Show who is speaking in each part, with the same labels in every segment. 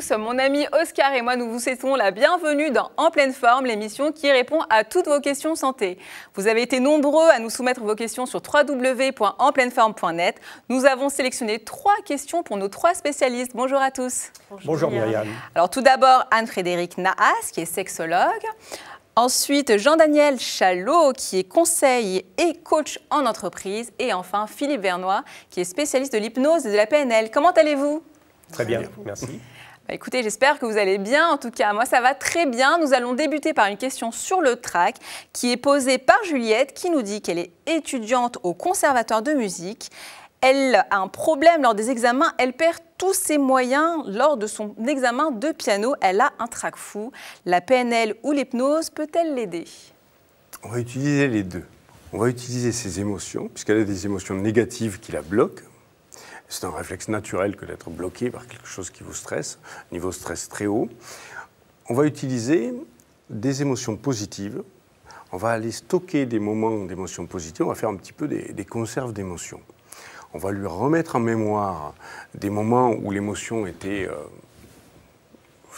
Speaker 1: tous, mon ami Oscar et moi nous vous souhaitons la bienvenue dans En pleine forme, l'émission qui répond à toutes vos questions santé. Vous avez été nombreux à nous soumettre vos questions sur www.enpleineforme.net. Nous avons sélectionné 3 questions pour nos 3 spécialistes. Bonjour à tous.
Speaker 2: Bonjour Myriam.
Speaker 1: Alors tout d'abord Anne-Frédérique Nahas qui est sexologue. Ensuite, Jean-Daniel Chalot, qui est conseil et coach en entreprise. Et enfin, Philippe Vernois, qui est spécialiste de l'hypnose et de la PNL. Comment allez-vous ?
Speaker 2: Très bien, merci.
Speaker 1: Écoutez, j'espère que vous allez bien. En tout cas, moi, ça va très bien. Nous allons débuter par une question sur le trac qui est posée par Juliette, qui nous dit qu'elle est étudiante au conservatoire de musique. Elle a un problème lors des examens, elle perd tous ses moyens lors de son examen de piano. Elle a un trac fou. La PNL ou l'hypnose peut-elle l'aider ?
Speaker 3: On va utiliser les deux. On va utiliser ses émotions, puisqu'elle a des émotions négatives qui la bloquent. C'est un réflexe naturel que d'être bloqué par quelque chose qui vous stresse, niveau stress très haut. On va utiliser des émotions positives. On va aller stocker des moments d'émotions positives. On va faire un petit peu des conserves d'émotions. On va lui remettre en mémoire des moments où l'émotion était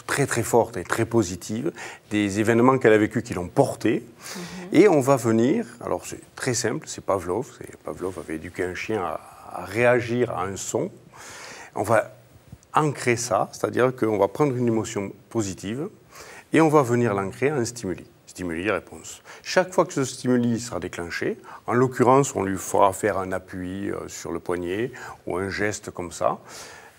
Speaker 3: très très forte et très positive, des événements qu'elle a vécus qui l'ont portée. Et on va venir, alors c'est très simple, c'est Pavlov. Pavlov avait éduqué un chien à réagir à un son. On va ancrer ça, c'est-à-dire qu'on va prendre une émotion positive et on va venir l'ancrer à un stimuli. Stimuli-réponse. Chaque fois que ce stimuli sera déclenché, en l'occurrence, on lui fera faire un appui sur le poignet ou un geste comme ça,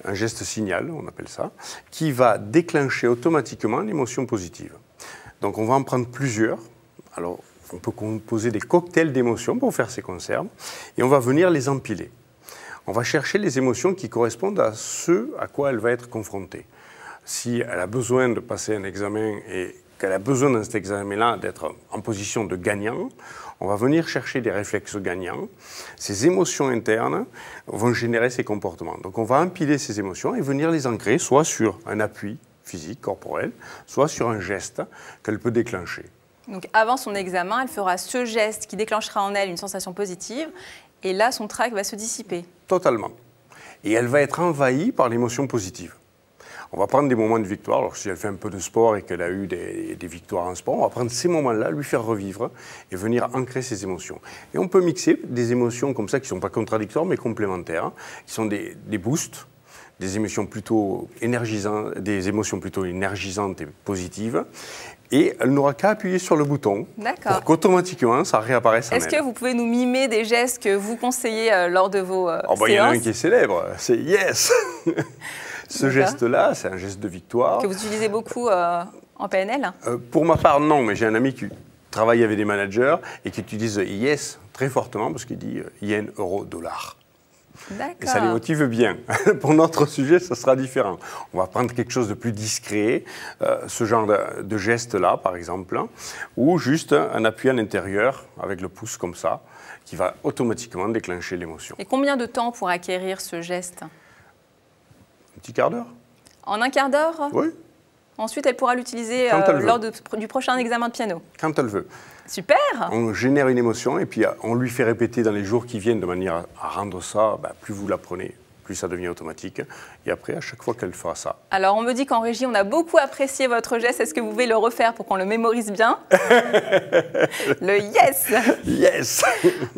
Speaker 3: un geste signal, on appelle ça, qui va déclencher automatiquement l'émotion positive. Donc on va en prendre plusieurs. Alors, on peut composer des cocktails d'émotions pour faire ces conserves et on va venir les empiler. On va chercher les émotions qui correspondent à ce à quoi elle va être confrontée. Si elle a besoin de passer un examen et qu'elle a besoin dans cet examen-là d'être en position de gagnant, on va venir chercher des réflexes gagnants. Ces émotions internes vont générer ces comportements. Donc on va empiler ces émotions et venir les ancrer soit sur un appui physique, corporel, soit sur un geste qu'elle peut déclencher.
Speaker 1: Donc avant son examen, elle fera ce geste qui déclenchera en elle une sensation positive et là son trac va se dissiper.
Speaker 3: Totalement. Et elle va être envahie par l'émotion positive. On va prendre des moments de victoire. Alors, si elle fait un peu de sport et qu'elle a eu des victoires en sport, on va prendre ces moments-là, lui faire revivre et venir ancrer ses émotions. Et on peut mixer des émotions comme ça qui ne sont pas contradictoires mais complémentaires, qui sont des boosts, des émotions plutôt énergisantes et positives. Et elle n'aura qu'à appuyer sur le bouton pour qu'automatiquement ça réapparaisse en elle.
Speaker 1: Est-ce que vous pouvez nous mimer des gestes que vous conseillez lors de vos séances ?
Speaker 3: Il y en a un qui est célèbre, c'est yes. Ce geste-là, c'est un geste de victoire.
Speaker 1: Que vous utilisez beaucoup en PNL ?
Speaker 3: Pour ma part, non, mais j'ai un ami qui travaille avec des managers et qui utilise yes très fortement parce qu'il dit yen, euro, dollar. Et ça les motive bien. Pour notre sujet, ça sera différent. On va prendre quelque chose de plus discret, ce genre de geste-là, par exemple, ou juste un appui à l'intérieur avec le pouce comme ça, qui va automatiquement déclencher l'émotion.
Speaker 1: Et combien de temps pour acquérir ce geste ?
Speaker 3: Un petit quart d'heure.
Speaker 1: En un quart d'heure ?
Speaker 3: Oui.
Speaker 1: Ensuite, elle pourra l'utiliser lors du prochain examen de piano.
Speaker 3: Quand elle veut.
Speaker 1: Super.
Speaker 3: On génère une émotion et puis on lui fait répéter dans les jours qui viennent de manière à rendre ça, plus vous l'apprenez, plus ça devient automatique. Et après, à chaque fois qu'elle fera ça.
Speaker 1: Alors, on me dit qu'en régie, on a beaucoup apprécié votre geste. Est-ce que vous pouvez le refaire pour qu'on le mémorise bien ? Le yes.
Speaker 3: Yes.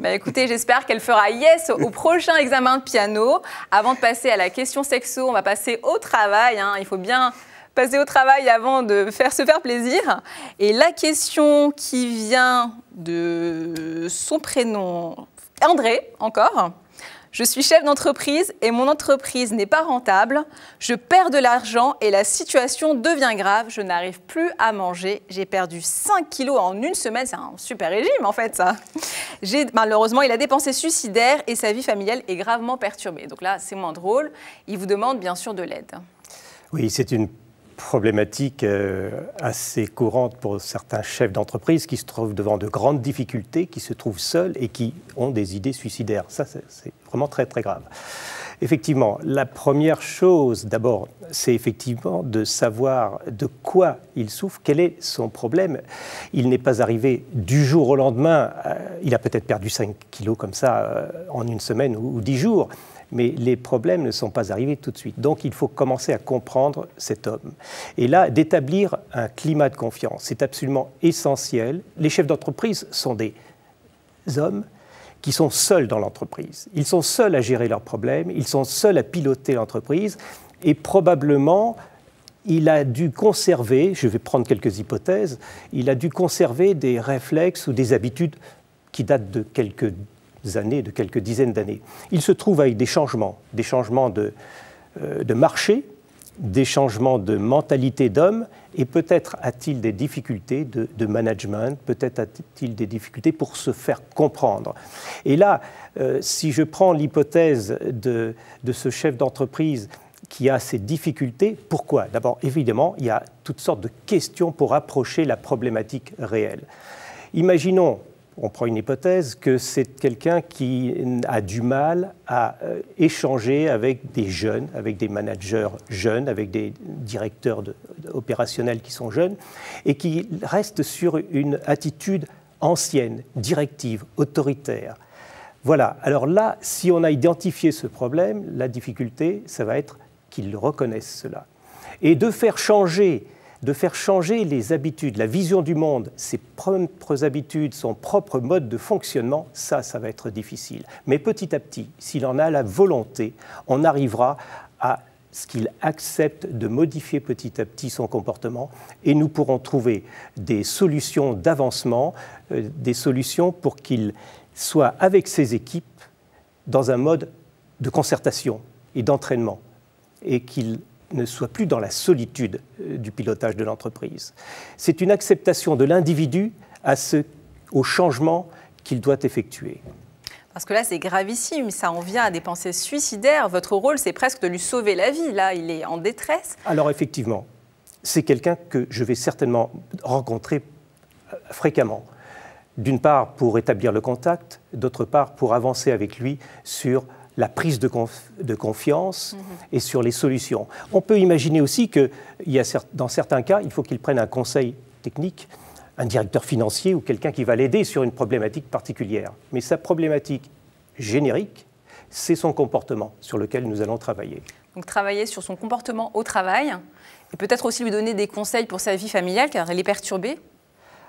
Speaker 1: Écoutez, j'espère qu'elle fera yes au prochain examen de piano. Avant de passer à la question sexo, on va passer au travail. Il faut bien passer au travail avant de se faire plaisir. Et la question qui vient de son prénom, André, encore. Je suis chef d'entreprise et mon entreprise n'est pas rentable. Je perds de l'argent et la situation devient grave. Je n'arrive plus à manger. J'ai perdu 5 kilos en une semaine. C'est un super régime, en fait, ça. Malheureusement, il a des pensées suicidaires et sa vie familiale est gravement perturbée. Donc là, c'est moins drôle. Il vous demande bien sûr de l'aide.
Speaker 2: Oui, c'est une problématique assez courante pour certains chefs d'entreprise qui se trouvent devant de grandes difficultés, qui se trouvent seuls et qui ont des idées suicidaires. Ça, c'est vraiment très, très grave. Effectivement, la première chose, d'abord, c'est effectivement de savoir de quoi il souffre, quel est son problème. Il n'est pas arrivé du jour au lendemain, il a peut-être perdu 5 kilos comme ça en une semaine ou 10 jours, mais les problèmes ne sont pas arrivés tout de suite. Donc il faut commencer à comprendre cet homme. Et là, d'établir un climat de confiance, c'est absolument essentiel. Les chefs d'entreprise sont des hommes qui sont seuls dans l'entreprise. Ils sont seuls à gérer leurs problèmes, ils sont seuls à piloter l'entreprise, et probablement, il a dû conserver, je vais prendre quelques hypothèses, il a dû conserver des réflexes ou des habitudes qui datent de quelques années, de quelques dizaines d'années. Il se trouve avec des changements de marché, des changements de mentalité d'homme, et peut-être a-t-il des difficultés de management, peut-être a-t-il des difficultés pour se faire comprendre. Et là, si je prends l'hypothèse de ce chef d'entreprise qui a ces difficultés, pourquoi? D'abord, évidemment, il y a toutes sortes de questions pour approcher la problématique réelle. Imaginons, on prend une hypothèse, que c'est quelqu'un qui a du mal à échanger avec des jeunes, avec des managers jeunes, avec des directeurs opérationnels qui sont jeunes, et qui reste sur une attitude ancienne, directive, autoritaire. Voilà, alors là, si on a identifié ce problème, la difficulté, ça va être qu'ils reconnaissent cela. Et de faire changer les habitudes, la vision du monde, ses propres habitudes, son propre mode de fonctionnement, ça va être difficile. Mais petit à petit, s'il en a la volonté, on arrivera à ce qu'il accepte de modifier petit à petit son comportement, et nous pourrons trouver des solutions d'avancement, des solutions pour qu'il soit avec ses équipes dans un mode de concertation et d'entraînement, et qu'il ne soit plus dans la solitude du pilotage de l'entreprise. C'est une acceptation de l'individu au changement qu'il doit effectuer.
Speaker 1: Parce que là, c'est gravissime, ça en vient à des pensées suicidaires. Votre rôle, c'est presque de lui sauver la vie. Là, il est en détresse.
Speaker 2: Alors effectivement, c'est quelqu'un que je vais certainement rencontrer fréquemment. D'une part, pour établir le contact, d'autre part, pour avancer avec lui sur la prise de confiance et sur les solutions. On peut imaginer aussi que dans certains cas, il faut qu'il prenne un conseil technique, un directeur financier ou quelqu'un qui va l'aider sur une problématique particulière. Mais sa problématique générique, c'est son comportement sur lequel nous allons travailler.
Speaker 1: Donc travailler sur son comportement au travail et peut-être aussi lui donner des conseils pour sa vie familiale car elle est perturbée.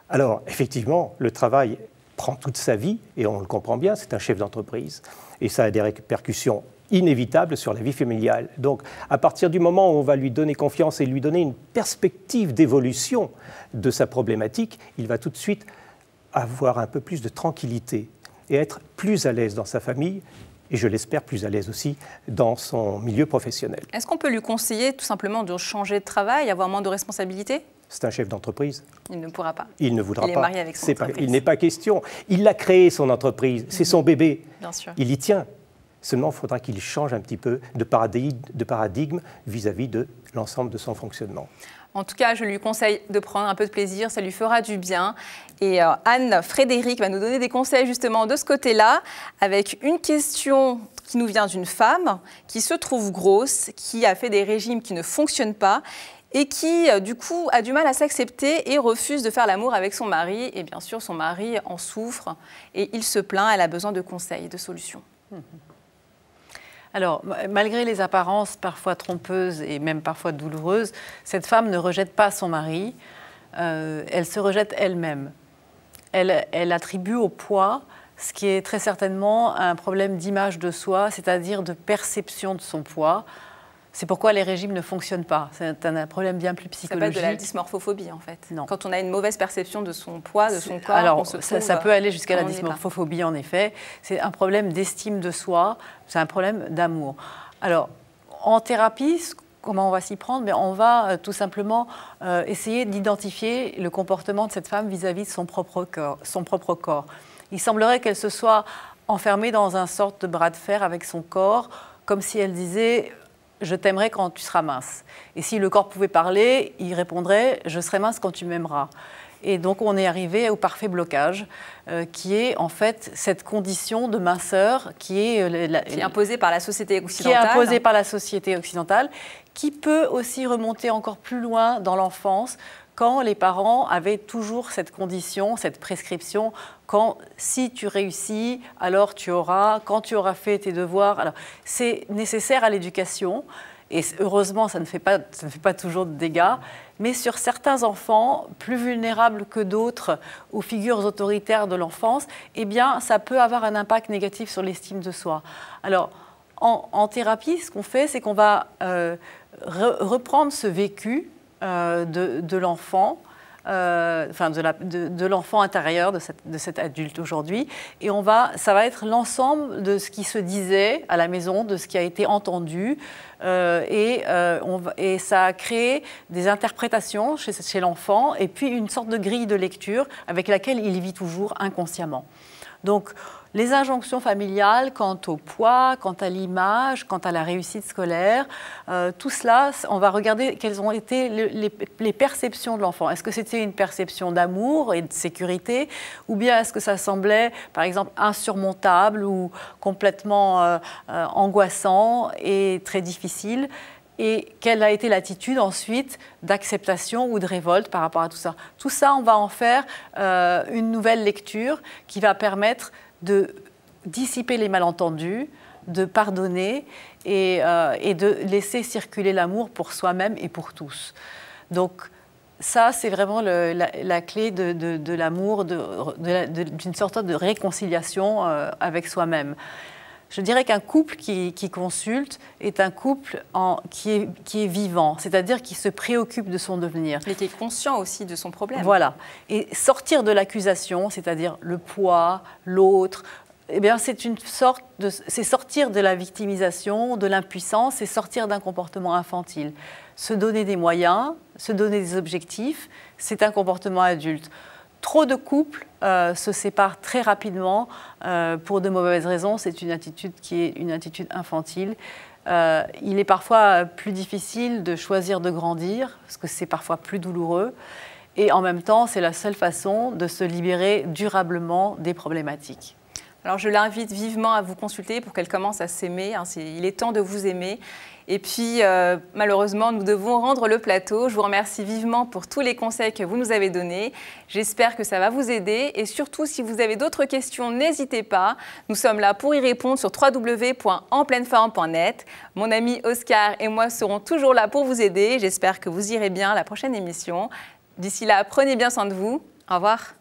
Speaker 2: Alors effectivement, le travail prend toute sa vie et on le comprend bien, c'est un chef d'entreprise. Et ça a des répercussions inévitables sur la vie familiale. Donc, à partir du moment où on va lui donner confiance et lui donner une perspective d'évolution de sa problématique, il va tout de suite avoir un peu plus de tranquillité et être plus à l'aise dans sa famille et, je l'espère, plus à l'aise aussi dans son milieu professionnel.
Speaker 1: Est-ce qu'on peut lui conseiller tout simplement de changer de travail, avoir moins de responsabilités ?
Speaker 2: C'est un chef d'entreprise.
Speaker 1: Il ne pourra pas.
Speaker 2: Il ne voudra pas.
Speaker 1: Il est marié avec son entreprise.
Speaker 2: Il n'est pas question. Il a créé son entreprise. C'est son bébé.
Speaker 1: Bien sûr.
Speaker 2: Il y tient. Seulement, il faudra qu'il change un petit peu de paradigme vis-à-vis de l'ensemble de son fonctionnement.
Speaker 1: En tout cas, je lui conseille de prendre un peu de plaisir, ça lui fera du bien. Et Anne-Frédérique va nous donner des conseils justement de ce côté-là, avec une question qui nous vient d'une femme qui se trouve grosse, qui a fait des régimes qui ne fonctionnent pas et qui, du coup, a du mal à s'accepter et refuse de faire l'amour avec son mari. Et bien sûr, son mari en souffre et il se plaint, elle a besoin de conseils, de solutions.
Speaker 4: Alors, malgré les apparences parfois trompeuses et même parfois douloureuses, cette femme ne rejette pas son mari, elle se rejette elle-même. Elle attribue au poids ce qui est très certainement un problème d'image de soi, c'est-à-dire de perception de son poids. C'est pourquoi les régimes ne fonctionnent pas. C'est un problème bien plus psychologique.
Speaker 1: Ça peut être de la dysmorphophobie, en fait.
Speaker 4: Non.
Speaker 1: Quand on a une mauvaise perception de son poids, de son corps,
Speaker 4: alors,
Speaker 1: on se trouve,
Speaker 4: ça peut aller jusqu'à la dysmorphophobie, en effet. C'est un problème d'estime de soi, c'est un problème d'amour. Alors, en thérapie, comment on va s'y prendre? On va tout simplement essayer d'identifier le comportement de cette femme vis-à-vis de son propre corps. Il semblerait qu'elle se soit enfermée dans un sorte de bras de fer avec son corps, comme si elle disait « je t'aimerai quand tu seras mince ». Et si le corps pouvait parler, il répondrait « je serai mince quand tu m'aimeras ». Et donc on est arrivé au parfait blocage, qui est en fait cette condition de minceur qui est
Speaker 1: imposée par la société occidentale.
Speaker 4: Qui est imposée par la société occidentale, qui peut aussi remonter encore plus loin dans l'enfance, quand les parents avaient toujours cette condition, cette prescription, si tu réussis, alors tu auras, quand tu auras fait tes devoirs. Alors, c'est nécessaire à l'éducation, et heureusement, ça ne fait pas toujours de dégâts, mais sur certains enfants, plus vulnérables que d'autres aux figures autoritaires de l'enfance, eh bien, ça peut avoir un impact négatif sur l'estime de soi. Alors, en thérapie, ce qu'on fait, c'est qu'on va reprendre ce vécu de l'enfant, de l'enfant intérieur de cet adulte aujourd'hui, et ça va être l'ensemble de ce qui se disait à la maison, de ce qui a été entendu, et ça a créé des interprétations chez l'enfant, et puis une sorte de grille de lecture avec laquelle il vit toujours inconsciemment. Donc, les injonctions familiales quant au poids, quant à l'image, quant à la réussite scolaire, tout cela, on va regarder quelles ont été les perceptions de l'enfant. Est-ce que c'était une perception d'amour et de sécurité, ou bien est-ce que ça semblait, par exemple, insurmontable ou complètement angoissant et très difficile ? Et quelle a été l'attitude ensuite d'acceptation ou de révolte par rapport à tout ça ? Tout ça, on va en faire une nouvelle lecture qui va permettre de dissiper les malentendus, de pardonner et de laisser circuler l'amour pour soi-même et pour tous. Donc ça, c'est vraiment la clé de l'amour, d'une sorte de réconciliation avec soi-même. Je dirais qu'un couple qui consulte est un couple qui est vivant, c'est-à-dire qui se préoccupe de son devenir.
Speaker 1: Mais qui est conscient aussi de son problème.
Speaker 4: Voilà. Et sortir de l'accusation, c'est-à-dire le poids, l'autre, eh bien, c'est sortir de la victimisation, de l'impuissance, c'est sortir d'un comportement infantile. Se donner des moyens, se donner des objectifs, c'est un comportement adulte. Trop de couples se séparent très rapidement pour de mauvaises raisons. C'est une attitude qui est une attitude infantile. Il est parfois plus difficile de choisir de grandir, parce que c'est parfois plus douloureux. Et en même temps, c'est la seule façon de se libérer durablement des problématiques.
Speaker 1: Alors je l'invite vivement à vous consulter pour qu'elle commence à s'aimer. Il est temps de vous aimer. Et puis, malheureusement, nous devons rendre le plateau. Je vous remercie vivement pour tous les conseils que vous nous avez donnés. J'espère que ça va vous aider. Et surtout, si vous avez d'autres questions, n'hésitez pas. Nous sommes là pour y répondre sur www.enpleineforme.net. Mon ami Oscar et moi serons toujours là pour vous aider. J'espère que vous irez bien à la prochaine émission. D'ici là, prenez bien soin de vous. Au revoir.